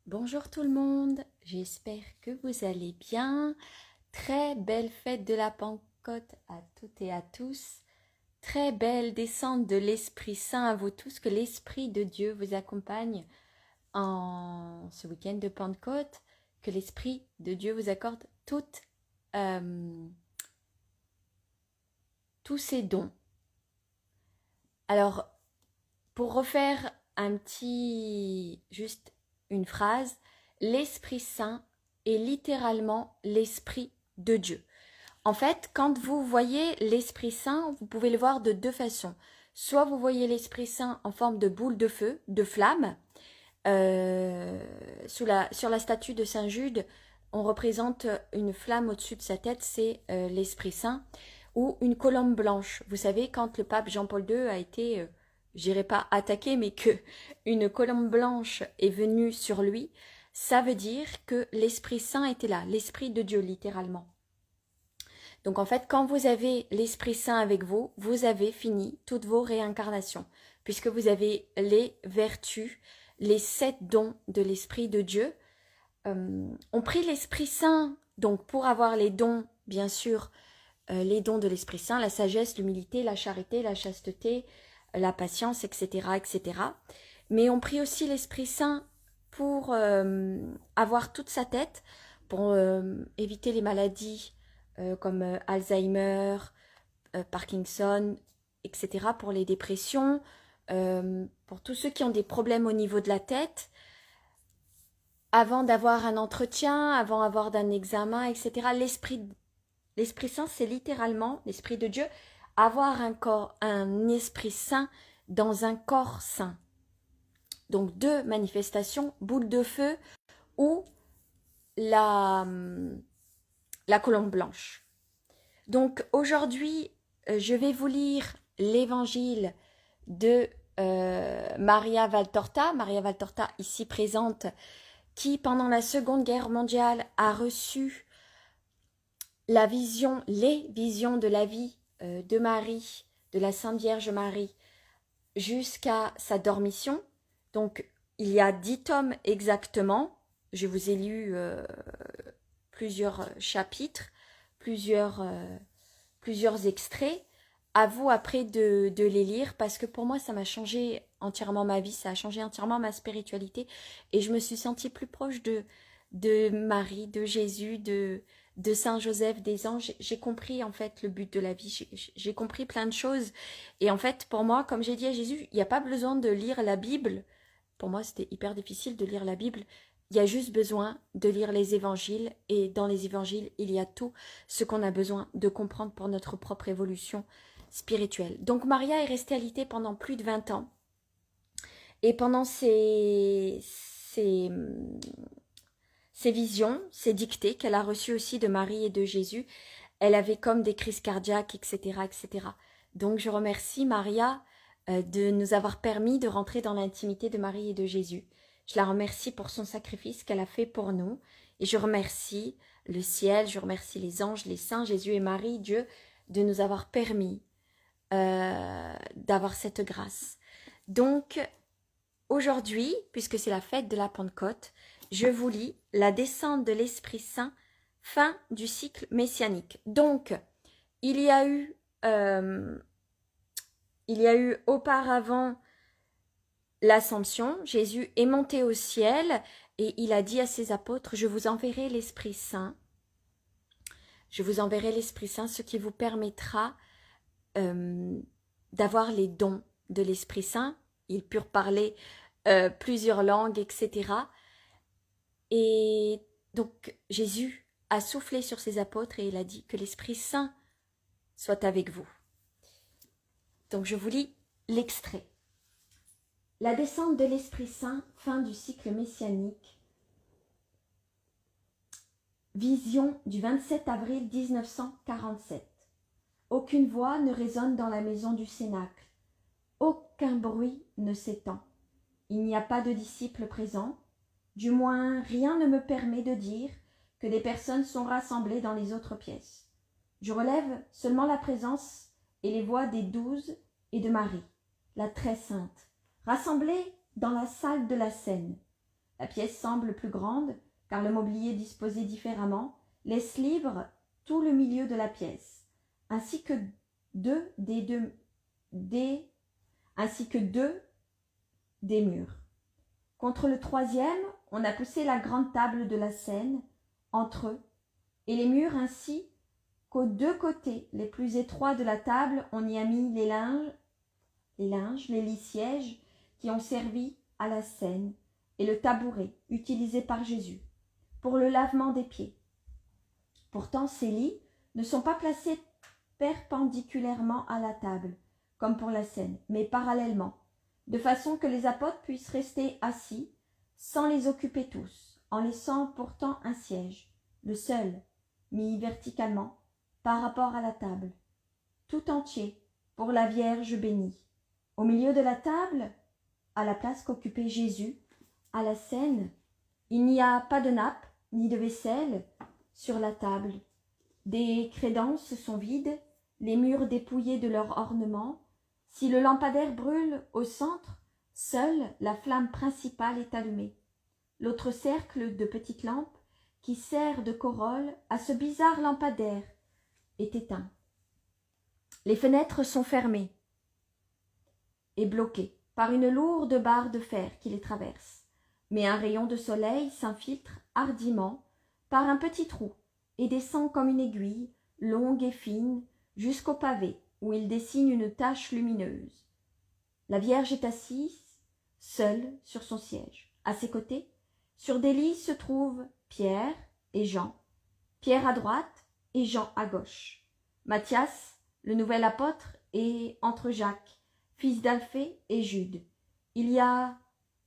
Bonjour tout le monde, j'espère que vous allez bien. Très belle fête de la Pentecôte à toutes et à tous. Très belle descente de l'Esprit Saint à vous tous, que l'Esprit de Dieu vous accompagne en ce week-end de Pentecôte, que l'Esprit de Dieu vous accorde euh, tous ses dons. Alors, pour refaire juste une phrase, l'Esprit Saint est littéralement l'Esprit de Dieu. En fait, quand vous voyez l'Esprit Saint, vous pouvez le voir de deux façons. Soit vous voyez l'Esprit Saint en forme de boule de feu, de flamme. Sur la statue de Saint Jude, on représente une flamme au-dessus de sa tête, c'est l'Esprit Saint. Ou une colombe blanche. Vous savez, quand le pape Jean-Paul II a été, je dirais pas attaqué, mais que une colombe blanche est venue sur lui, ça veut dire que l'Esprit Saint était là, l'Esprit de Dieu littéralement. Donc en fait, quand vous avez l'Esprit Saint avec vous, vous avez fini toutes vos réincarnations, puisque vous avez les vertus, les 7 dons de l'Esprit de Dieu. On prie l'Esprit Saint, donc pour avoir les dons, bien sûr, les dons de l'Esprit Saint, la sagesse, l'humilité, la charité, la chasteté, la patience, etc., etc. Mais on prie aussi l'Esprit Saint pour avoir toute sa tête, pour éviter les maladies comme Alzheimer, Parkinson, etc., pour les dépressions, pour tous ceux qui ont des problèmes au niveau de la tête, avant d'avoir un entretien, avant d'avoir un examen, etc. L'Esprit Saint, c'est littéralement, l'Esprit de Dieu, avoir un Esprit Saint dans un corps saint. Donc deux manifestations, boule de feu ou la colombe blanche. Donc aujourd'hui, je vais vous lire l'évangile de Maria Valtorta ici présente, qui pendant la Seconde Guerre mondiale a reçu les visions de la vie de Marie, de la Sainte Vierge Marie, jusqu'à sa dormition. Donc il y a 10 tomes exactement. Je vous ai lu plusieurs chapitres, plusieurs extraits. À vous après de les lire, parce que pour moi ça m'a changé entièrement ma vie, ça a changé entièrement ma spiritualité, et je me suis sentie plus proche de Marie, de Jésus, de Saint Joseph, des anges. J'ai compris en fait le but de la vie, j'ai compris plein de choses. Et en fait pour moi, comme j'ai dit à Jésus, il n'y a pas besoin de lire la Bible. Pour moi c'était hyper difficile de lire la Bible. Il y a juste besoin de lire les évangiles, et dans les évangiles, il y a tout ce qu'on a besoin de comprendre pour notre propre évolution spirituelle. Donc Maria est restée alitée pendant plus de 20 ans. Et pendant ces visions, ces dictées qu'elle a reçues aussi de Marie et de Jésus, elle avait comme des crises cardiaques, etc., etc. Donc je remercie Maria de nous avoir permis de rentrer dans l'intimité de Marie et de Jésus. Je la remercie pour son sacrifice qu'elle a fait pour nous. Et je remercie le ciel, je remercie les anges, les saints, Jésus et Marie, Dieu, de nous avoir permis d'avoir cette grâce. Donc, aujourd'hui, puisque c'est la fête de la Pentecôte, je vous lis la descente de l'Esprit Saint, fin du cycle messianique. Donc, il y a eu auparavant l'ascension. Jésus est monté au ciel et il a dit à ses apôtres, je vous enverrai l'Esprit Saint. Je vous enverrai l'Esprit Saint, ce qui vous permettra d'avoir les dons de l'Esprit Saint. Ils purent parler plusieurs langues, etc. Et donc Jésus a soufflé sur ses apôtres et il a dit que l'Esprit Saint soit avec vous. Donc je vous lis l'extrait. La descente de l'Esprit Saint, fin du cycle messianique. Vision du 27 avril 1947. Aucune voix ne résonne dans la maison du Cénacle. Aucun bruit ne s'étend. Il n'y a pas de disciples présents. Du moins, rien ne me permet de dire que des personnes sont rassemblées dans les autres pièces. Je relève seulement la présence et les voix des 12 et de Marie, la très sainte, rassemblées dans la salle de la scène. La pièce semble plus grande, car le mobilier disposé différemment laisse libre tout le milieu de la pièce, ainsi que deux des murs. Contre le troisième, on a poussé la grande table de la scène entre eux, et les murs ainsi qu'aux deux côtés les plus étroits de la table, on y a mis les lits-sièges qui ont servi à la scène, et le tabouret utilisé par Jésus pour le lavement des pieds. Pourtant, ces lits ne sont pas placés perpendiculairement à la table, comme pour la scène, mais parallèlement, de façon que les apôtres puissent rester assis sans les occuper tous, en laissant pourtant un siège, le seul, mis verticalement, par rapport à la table, tout entier, pour la Vierge bénie. Au milieu de la table, à la place qu'occupait Jésus, à la scène, il n'y a pas de nappe ni de vaisselle sur la table. Des crédences sont vides, les murs dépouillés de leurs ornements. Si le lampadaire brûle au centre, seule la flamme principale est allumée. L'autre cercle de petites lampes, qui sert de corolle à ce bizarre lampadaire, est éteint. Les fenêtres sont fermées et bloquées par une lourde barre de fer qui les traverse, mais un rayon de soleil s'infiltre hardiment par un petit trou et descend comme une aiguille, longue et fine, jusqu'au pavé, où il dessine une tache lumineuse. La Vierge est assise, seule, sur son siège. À ses côtés, sur des lits se trouvent Pierre et Jean, Pierre à droite et Jean à gauche. Matthias, le nouvel apôtre, est entre Jacques, fils d'Alphée, et Jude. Il y a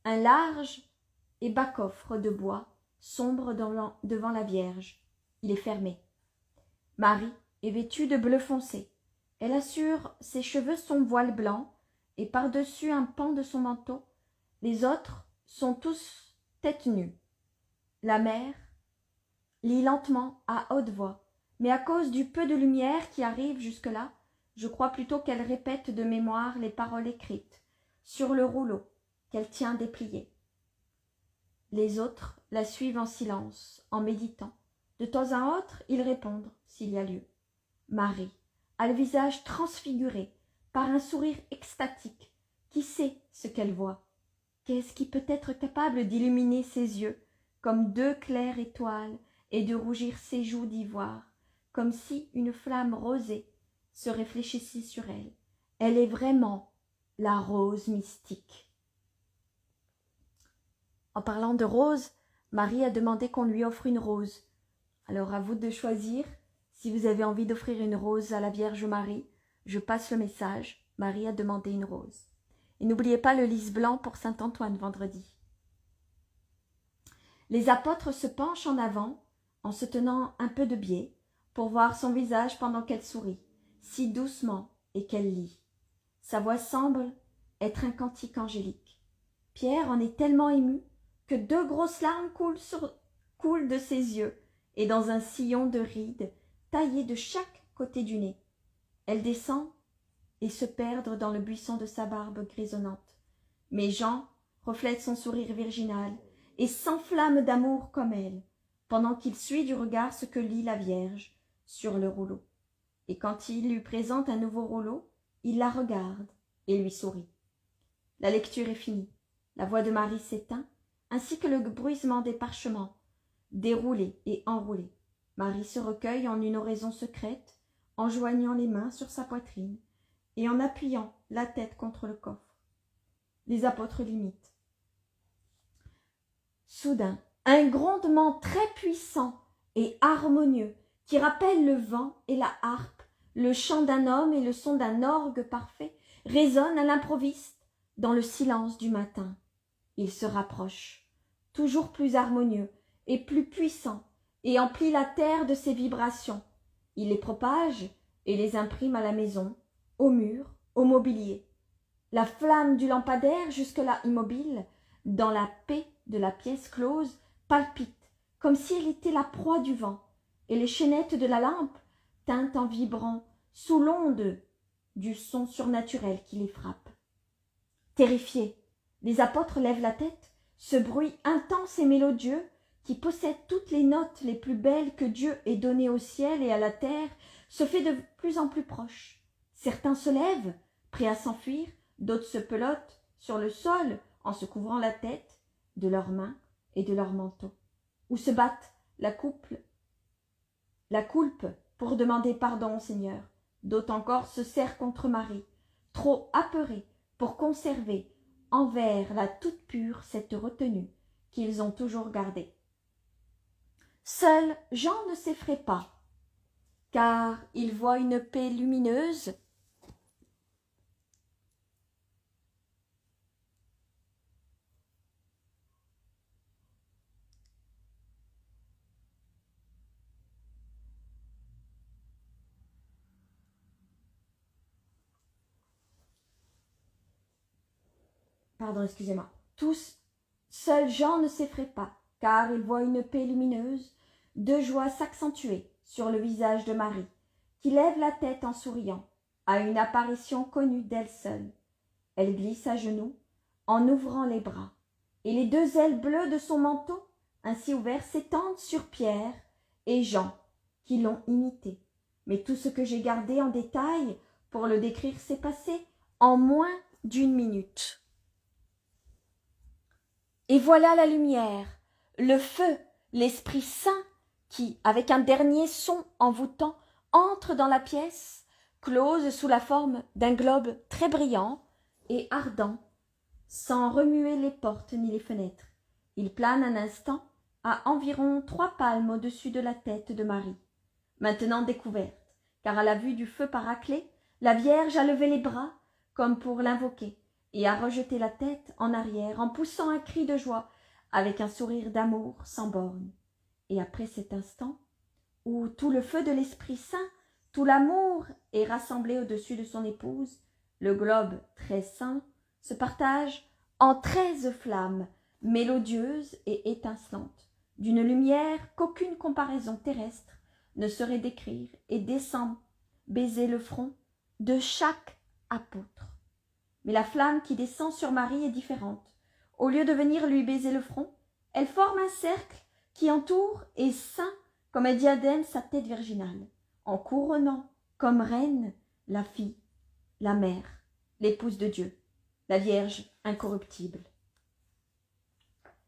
un large et bas coffre de bois, sombre devant la Vierge. Il est fermé. Marie est vêtue de bleu foncé. Elle a sur ses cheveux son voile blanc et par-dessus un pan de son manteau. Les autres sont tous tête nue. La mère lit lentement à haute voix, mais à cause du peu de lumière qui arrive jusque-là, je crois plutôt qu'elle répète de mémoire les paroles écrites sur le rouleau qu'elle tient déplié. Les autres la suivent en silence, en méditant. De temps à autre, ils répondent, s'il y a lieu. Marie a le visage transfiguré par un sourire extatique. Qui sait ce qu'elle voit? Qu'est-ce qui peut être capable d'illuminer ses yeux comme deux claires étoiles et de rougir ses joues d'ivoire, comme si une flamme rosée se réfléchissait sur elle? Elle est vraiment la rose mystique. En parlant de rose, Marie a demandé qu'on lui offre une rose. Alors à vous de choisir si vous avez envie d'offrir une rose à la Vierge Marie. Je passe le message. Marie a demandé une rose. Et n'oubliez pas le lys blanc pour Saint-Antoine vendredi. Les apôtres se penchent en avant en se tenant un peu de biais pour voir son visage pendant qu'elle sourit, si doucement et qu'elle lit. Sa voix semble être un cantique angélique. Pierre en est tellement ému que deux grosses larmes coulent de ses yeux et dans un sillon de rides taillé de chaque côté du nez. Elles descendent et se perdent dans le buisson de sa barbe grisonnante. Mais Jean reflète son sourire virginal et s'enflamme d'amour comme elle, pendant qu'il suit du regard ce que lit la Vierge sur le rouleau. Et quand il lui présente un nouveau rouleau, il la regarde et lui sourit. La lecture est finie. La voix de Marie s'éteint, ainsi que le bruissement des parchemins, déroulés et enroulés. Marie se recueille en une oraison secrète, en joignant les mains sur sa poitrine et en appuyant la tête contre le coffre. Les apôtres l'imitent. Soudain, un grondement très puissant et harmonieux qui rappelle le vent et la harpe, le chant d'un homme et le son d'un orgue parfait, résonne à l'improviste dans le silence du matin. Il se rapproche, toujours plus harmonieux et plus puissant, et emplit la terre de ses vibrations. Il les propage et les imprime à la maison, au mur, au mobilier. La flamme du lampadaire, jusque-là immobile, dans la paix de la pièce close, palpite, comme si elle était la proie du vent, et les chaînettes de la lampe tintent en vibrant sous l'onde du son surnaturel qui les frappe. Terrifiés, les apôtres lèvent la tête ce bruit intense et mélodieux, qui possède toutes les notes les plus belles que Dieu ait données au ciel et à la terre, se fait de plus en plus proche. Certains se lèvent, prêts à s'enfuir, d'autres se pelottent sur le sol en se couvrant la tête de leurs mains et de leurs manteaux, ou se battent la coulpe pour demander pardon au Seigneur. D'autres encore se serrent contre Marie, trop apeurés pour conserver envers la toute pure cette retenue qu'ils ont toujours gardée. Seul Jean ne s'effraie pas, car il voit une paix lumineuse Seul Jean ne s'effraie pas, car il voit une paix lumineuse, de joie s'accentuer sur le visage de Marie, qui lève la tête en souriant à une apparition connue d'elle seule. Elle glisse à genoux, en ouvrant les bras, et les deux ailes bleues de son manteau, ainsi ouverts, s'étendent sur Pierre et Jean, qui l'ont imité. Mais tout ce que j'ai gardé en détail pour le décrire s'est passé en moins d'1 minute. Et voilà la lumière, le feu, l'Esprit Saint qui, avec un dernier son envoûtant, entre dans la pièce, close sous la forme d'un globe très brillant et ardent, sans remuer les portes ni les fenêtres. Il plane un instant à environ 3 palmes au-dessus de la tête de Marie, maintenant découverte, car à la vue du feu paraclet, la Vierge a levé les bras comme pour l'invoquer, et a rejeté la tête en arrière en poussant un cri de joie avec un sourire d'amour sans bornes. Et après cet instant, où tout le feu de l'Esprit Saint, tout l'amour est rassemblé au-dessus de son épouse, le globe très saint se partage en 13 flammes mélodieuses et étincelantes, d'une lumière qu'aucune comparaison terrestre ne saurait décrire, et descend baiser le front de chaque apôtre. Mais la flamme qui descend sur Marie est différente. Au lieu de venir lui baiser le front, elle forme un cercle qui entoure et ceint comme un diadème sa tête virginale, en couronnant comme reine la fille, la mère, l'épouse de Dieu, la Vierge incorruptible.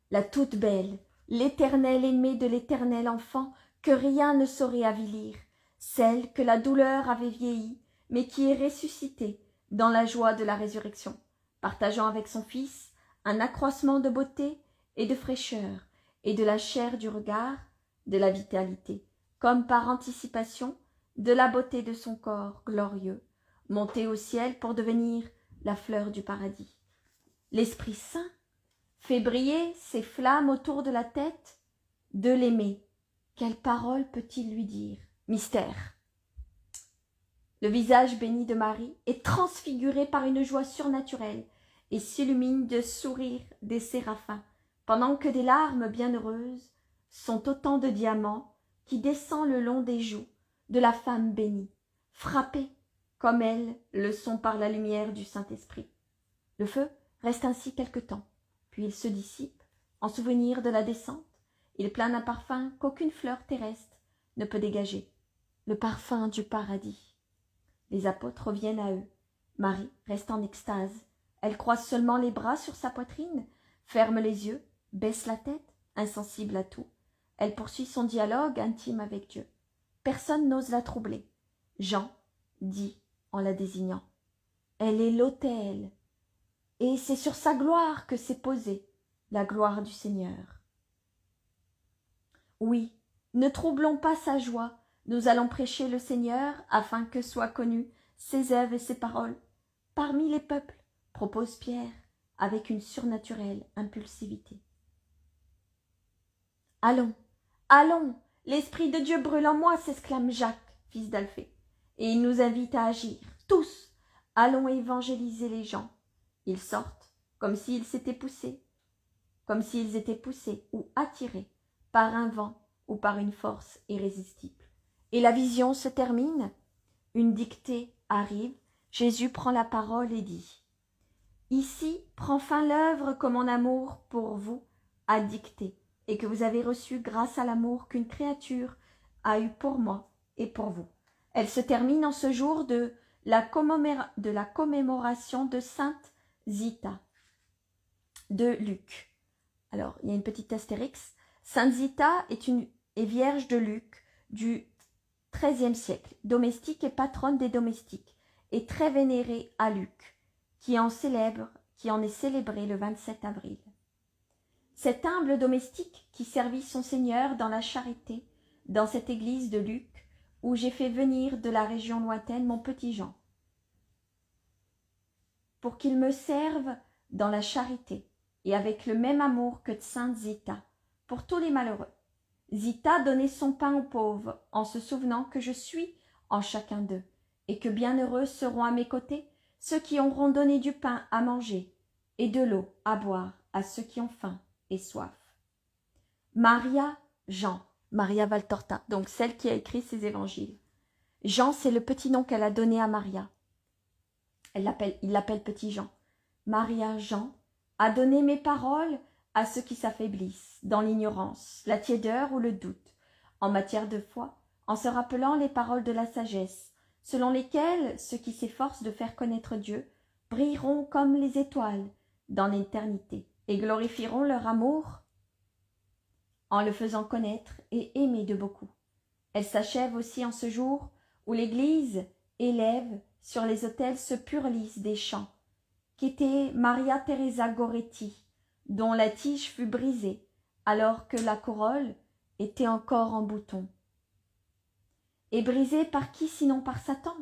La toute belle, l'éternelle aimée de l'éternel enfant que rien ne saurait avilir, celle que la douleur avait vieillie, mais qui est ressuscitée dans la joie de la résurrection, partageant avec son Fils un accroissement de beauté et de fraîcheur, et de la chair du regard, de la vitalité, comme par anticipation de la beauté de son corps glorieux, monté au ciel pour devenir la fleur du paradis. L'Esprit Saint fait briller ses flammes autour de la tête de l'aimé. Quelle parole peut-il lui dire? Mystère. Le visage béni de Marie est transfiguré par une joie surnaturelle et s'illumine de sourires des séraphins, pendant que des larmes bienheureuses sont autant de diamants qui descendent le long des joues de la femme bénie, frappée comme elles le sont par la lumière du Saint-Esprit. Le feu reste ainsi quelque temps, puis il se dissipe en souvenir de la descente. Il plane un parfum qu'aucune fleur terrestre ne peut dégager, le parfum du paradis. Les apôtres reviennent à eux. Marie reste en extase. Elle croise seulement les bras sur sa poitrine, ferme les yeux, baisse la tête, insensible à tout. Elle poursuit son dialogue intime avec Dieu. Personne n'ose la troubler. Jean dit en la désignant: « Elle est l'autel, et c'est sur sa gloire que s'est posée la gloire du Seigneur. » Oui, ne troublons pas sa joie. Nous allons prêcher le Seigneur afin que soient connues ses œuvres et ses paroles parmi les peuples, propose Pierre avec une surnaturelle impulsivité. Allons, allons, l'Esprit de Dieu brûle en moi, s'exclame Jacques, fils d'Alphée, et il nous invite à agir, tous. Allons évangéliser les gens. Ils sortent comme s'ils étaient poussés ou attirés par un vent ou par une force irrésistible. Et la vision se termine, une dictée arrive, Jésus prend la parole et dit: Ici prend fin l'œuvre que mon amour pour vous a dictée, et que vous avez reçue grâce à l'amour qu'une créature a eu pour moi et pour vous. Elle se termine en ce jour de la commémoration de Sainte Zita de Luc. Alors, il y a une petite astérix. Sainte Zita est vierge de Luc du XIIIe siècle, domestique et patronne des domestiques, et très vénérée à Luc, qui en est célébré le 27 avril. Cet humble domestique qui servit son Seigneur dans la charité, dans cette église de Luc, où j'ai fait venir de la région lointaine mon petit Jean, pour qu'il me serve dans la charité, et avec le même amour que sainte Zita, pour tous les malheureux. Zita donnait son pain aux pauvres, en se souvenant que je suis en chacun d'eux, et que bienheureux seront à mes côtés ceux qui auront donné du pain à manger, et de l'eau à boire à ceux qui ont faim et soif. Maria Jean, Maria Valtorta, donc celle qui a écrit ces évangiles. Jean, c'est le petit nom qu'elle a donné à Maria. Il l'appelle petit Jean. Maria Jean a donné mes paroles à ceux qui s'affaiblissent, dans l'ignorance, la tiédeur ou le doute, en matière de foi, en se rappelant les paroles de la sagesse, selon lesquelles ceux qui s'efforcent de faire connaître Dieu brilleront comme les étoiles dans l'éternité et glorifieront leur amour en le faisant connaître et aimer de beaucoup. Elle s'achève aussi en ce jour où l'Église élève sur les autels ce pur lys des chants, qu'était Maria Teresa Goretti, dont la tige fut brisée, alors que la corolle était encore en bouton. Et brisée par qui sinon par Satan?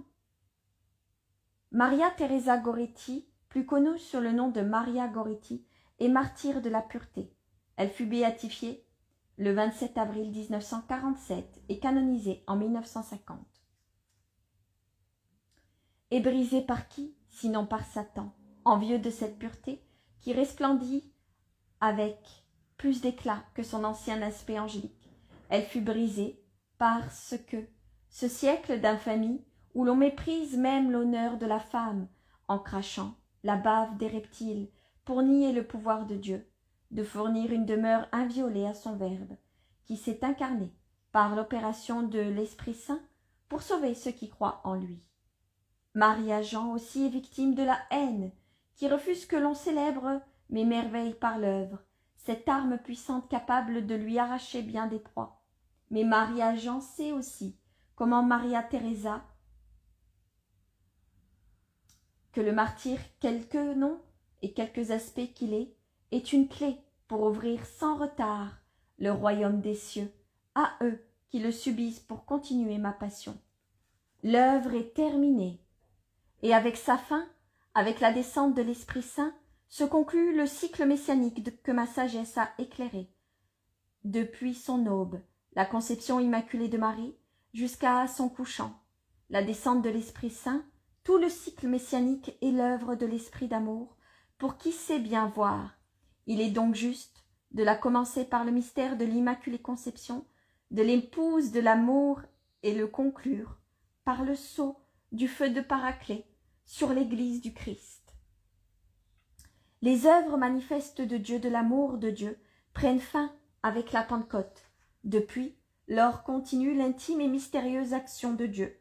Maria Teresa Goretti, plus connue sous le nom de Maria Goretti, est martyre de la pureté. Elle fut béatifiée le 27 avril 1947 et canonisée en 1950. Et brisée par qui, sinon par Satan, envieux de cette pureté, qui resplendit avec plus d'éclat que son ancien aspect angélique. Elle fut brisée parce que ce siècle d'infamie où l'on méprise même l'honneur de la femme en crachant la bave des reptiles pour nier le pouvoir de Dieu, de fournir une demeure inviolée à son Verbe, qui s'est incarné par l'opération de l'Esprit Saint pour sauver ceux qui croient en lui. Maria Jean aussi est victime de la haine, qui refuse que l'on célèbre mes merveilles par l'œuvre, cette arme puissante capable de lui arracher bien des proies. Mais Maria Jean sait aussi comment Maria Teresa, que le martyr, quelques noms et quelques aspects qu'il est une clé pour ouvrir sans retard le royaume des cieux à eux qui le subissent pour continuer ma passion. L'œuvre est terminée, et avec sa fin, avec la descente de l'Esprit Saint, se conclut le cycle messianique que ma sagesse a éclairé. Depuis son aube, la conception immaculée de Marie, jusqu'à son couchant, la descente de l'Esprit Saint, tout le cycle messianique est l'œuvre de l'Esprit d'amour, pour qui sait bien voir. Il est donc juste de la commencer par le mystère de l'Immaculée Conception, de l'épouse de l'amour, et le conclure par le sceau du feu de Paraclet sur l'Église du Christ. Les œuvres manifestes de Dieu, de l'amour de Dieu, prennent fin avec la Pentecôte. Depuis, lors continue l'intime et mystérieuse action de Dieu,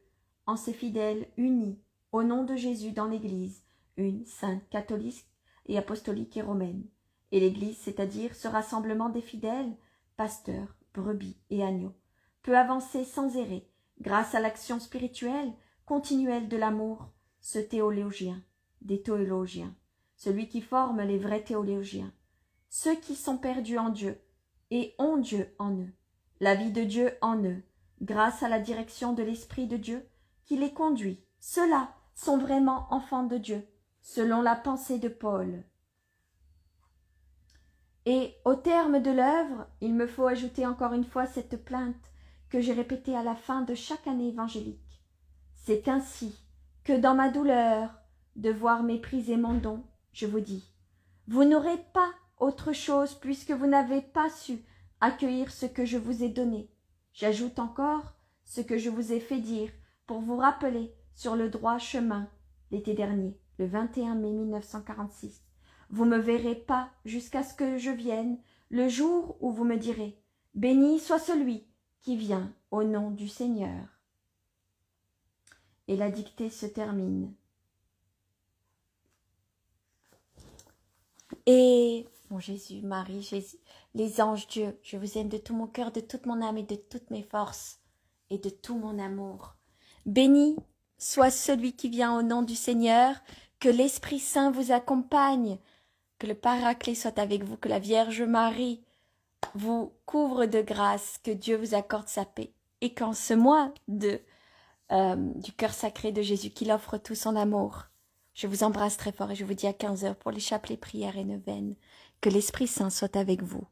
en ses fidèles unis au nom de Jésus dans l'Église, une sainte catholique et apostolique et romaine, et l'Église, c'est-à-dire ce rassemblement des fidèles, pasteurs, brebis et agneaux, peut avancer sans errer, grâce à l'action spirituelle continuelle de l'amour, ce théologien, des théologiens, celui qui forme les vrais théologiens, ceux qui sont perdus en Dieu et ont Dieu en eux, la vie de Dieu en eux, grâce à la direction de l'Esprit de Dieu qui les conduit. Ceux-là sont vraiment enfants de Dieu, selon la pensée de Paul. Et au terme de l'œuvre, il me faut ajouter encore une fois cette plainte que j'ai répétée à la fin de chaque année évangélique. C'est ainsi que dans ma douleur de voir mépriser mon don, je vous dis, vous n'aurez pas autre chose puisque vous n'avez pas su accueillir ce que je vous ai donné. J'ajoute encore ce que je vous ai fait dire pour vous rappeler sur le droit chemin l'été dernier. le 21 mai 1946. Vous me verrez pas jusqu'à ce que je vienne, le jour où vous me direz « Béni soit celui qui vient au nom du Seigneur ». Et la dictée se termine. Et, mon Jésus, Marie, Jésus, les anges, Dieu, je vous aime de tout mon cœur, de toute mon âme et de toutes mes forces et de tout mon amour. Béni soit celui qui vient au nom du Seigneur, que l'Esprit Saint vous accompagne, que le Paraclet soit avec vous, que la Vierge Marie vous couvre de grâce, que Dieu vous accorde sa paix. Et qu'en ce mois du cœur sacré de Jésus, qu'il offre tout son amour, je vous embrasse très fort et je vous dis à 15 heures pour les chapelets, prières et neuvaines. Que l'Esprit Saint soit avec vous.